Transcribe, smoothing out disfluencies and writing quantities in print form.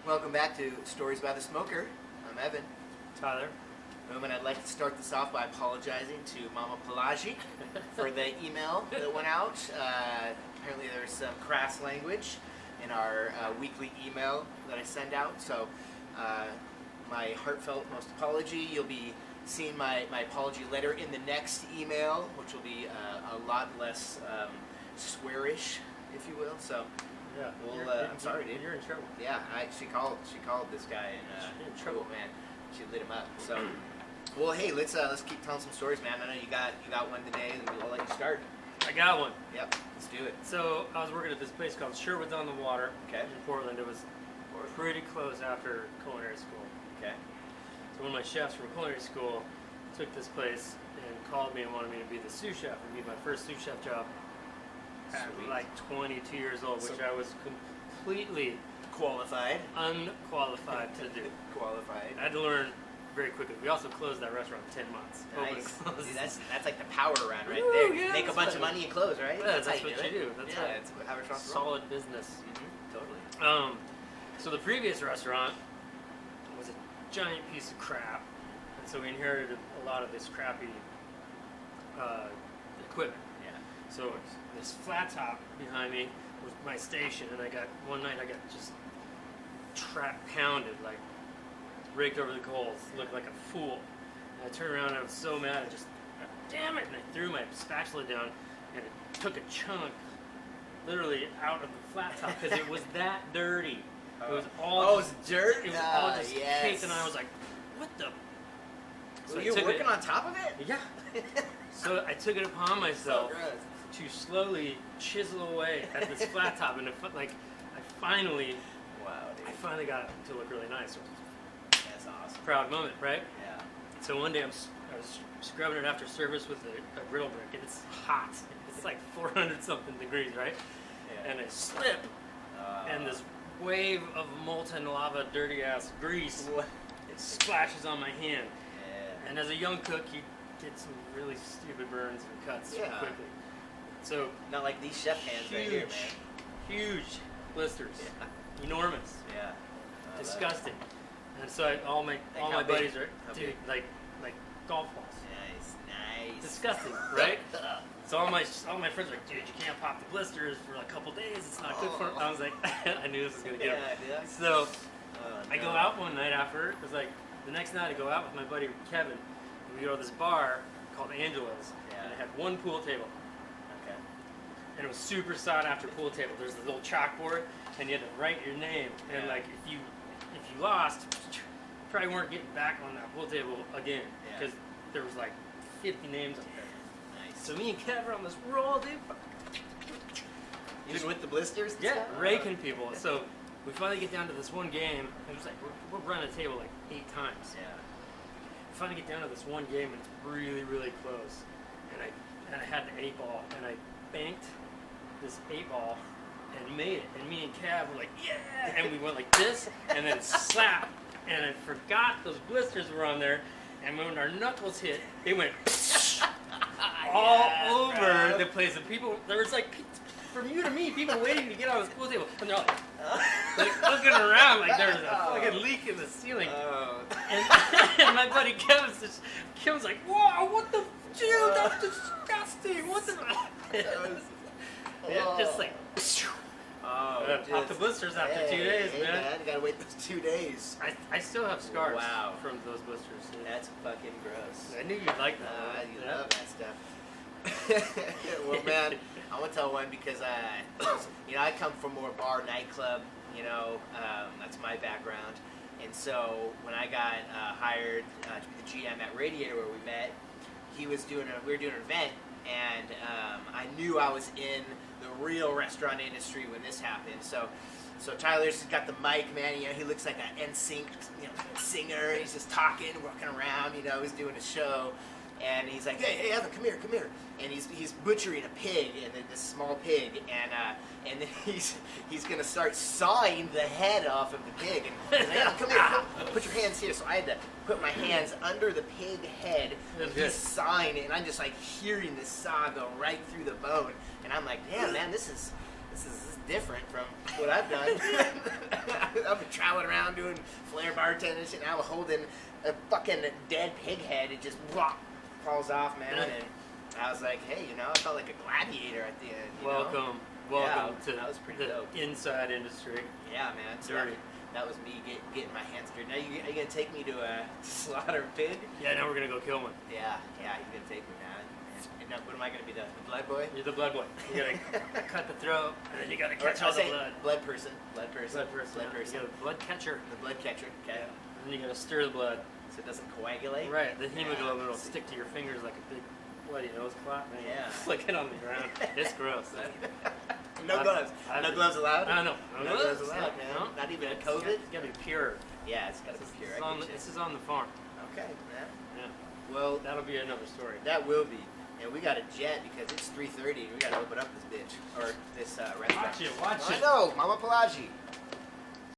Welcome back to Stories by the Smoker. I'm Evan. Tyler. And I'd like to start this off by apologizing to Mama Pelagi for the email that went out. Apparently there's some crass language in our weekly email that I send out. So my heartfelt most apology. You'll be seeing my apology letter in the next email, which will be a lot less swearish, if you will. So Yeah. I'm sorry, dude. You're in trouble. Yeah, she called this guy and You're in trouble, man. She lit him up. So, well, hey, let's keep telling some stories, man. I know you got one today, and I'll let you start. I got one. Yep, let's do it. So I was working at this place called Sherwood's on the Water Okay. in Portland. It was pretty close after culinary school. Okay. So one of my chefs from culinary school took this place and called me and wanted me to be the sous chef. It'd be my first sous chef job at Sweet. like 22 years old, which I was completely Qualified. unqualified to do. Qualified. I had to learn very quickly. We also closed that restaurant in 10 months. Open Nice. and closed. Dude, that's like the power run right Woo, there. yeah, Make a that's bunch of what- money and close, right? Yeah, that's how what you do. That's yeah, right. it's how restaurants roll. Solid business. Totally. So the previous restaurant was a giant piece of crap, and so we inherited a lot of this crappy equipment. Yeah. So this flat top behind me was my station, and one night I got just pounded, like raked over the coals, looked like a fool. And I turned around and I was so mad, I just, damn it, and I threw my spatula down, and it took a chunk literally out of the flat top because it was that dirty. It was all it's dirt. it was all just yes. caked, and I was like, what the? So I you're took working it, on top of it? Yeah. So I took it upon So myself gross. to slowly chisel away at this flat top, and I finally got it to look really nice. It was That's awesome. a proud moment, right? Yeah. So one day I was scrubbing it after service with a griddle brick, and it's hot. It's like 400 something degrees, right? Yeah. And I slip, and this wave of molten lava, dirty ass grease, it splashes on my hand. Yeah. And as a young cook, you get some really stupid burns and cuts Yeah. quickly. So Not like these chef hands right here, man. huge blisters, Yeah. enormous, Yeah. disgusting. And so all my how big? buddies are, How dude, big? like golf balls. Nice. Disgusting, right? So all my friends are like, dude, you can't pop the blisters for a couple days. It's not good for it. I was like, I knew this was gonna get him. Yeah, dude. So Oh, I go no. out one night after. It was like the next night I go out with my buddy Kevin, and we go to this bar called Angelo's, Yeah. and it had one pool table, Okay. and it was super sought after pool table. There's this little chalkboard, and you had to write your name, and Yeah. like if you lost, you probably weren't getting back on that pool table again Yeah. because there was like 50 names up there. Nice. So me and Kev are on this roll, dude. Even with the blisters? and Yeah, stuff? raking people. So we finally get down to this one game. It was like we're running a table like 8 times. Yeah. We finally get down to this one game, and it's really, really close. And I had the 8 ball, and I banked this 8 ball and made it. And me and Cav were like, yeah! And we went like this, and then slap. And I forgot those blisters were on there. And when our knuckles hit, it went all over the place. And people, there was like, from you to me, people waiting to get on this pool table, and they're like looking around like there's a fucking leak in the ceiling. Oh. And my buddy Kevin's like, whoa, what the, dude, that's disgusting. What the? Yeah, just like, pop the blisters after 2 days, hey, man. You gotta wait those 2 days. I still have scars Wow. from those blisters. That's fucking gross. I knew you'd like that. You Yeah. love that stuff. Well, man, I want to tell one because I come from more bar nightclub. That's my background. And so when I got hired to be the GM at Radiator, where we met, we were doing an event, and I knew I was in the real restaurant industry when this happened. So Tyler's got the mic, man. He looks like an NSYNC, singer. He's just talking, walking around. He's doing a show, and he's like, "Hey, Evan, come here." And he's butchering a pig, and this small pig, and then he's gonna start sawing the head off of the pig. And he's like, "Evan, come here, put your hands here." So I had to put my hands under the pig head, and he's sawing it, and I'm just like hearing the saw go right through the bone, and I'm like, "Damn, man, this is different from what I've done." I've been traveling around doing flair bartending and shit. Now I'm holding a fucking dead pig head. It just falls off, man. And I was like, hey, I felt like a gladiator at the end. Welcome to that was pretty the dope. inside industry. Yeah, man. So Dirty. that was me getting my hands dirty. Now are you gonna take me to slaughter a pig? Yeah, now we're gonna go kill one. Yeah, you're gonna take me, man. And now, what am I gonna be, the blood boy? You're the blood boy. You gotta cut the throat, and then you gotta catch I'll all the say blood. blood person. Blood person. You got a blood catcher. The blood catcher. Okay. And then you gotta stir the blood. So it doesn't coagulate. Right. The hemoglobin will stick to your fingers like a big bloody nose clot. And Yeah. Flick it on the ground. It's gross. No gloves. No gloves allowed. No gloves allowed, man. No. Not even a It's COVID. gotta be pure. Yeah, it's gotta be pure. I get you. This is on the farm. Okay, man. Yeah. Well, That'll be another story. that will be. And we got a jet because it's 3:30 and we gotta open up this bitch or this restaurant. Watch it. I know, Mama Pelagi.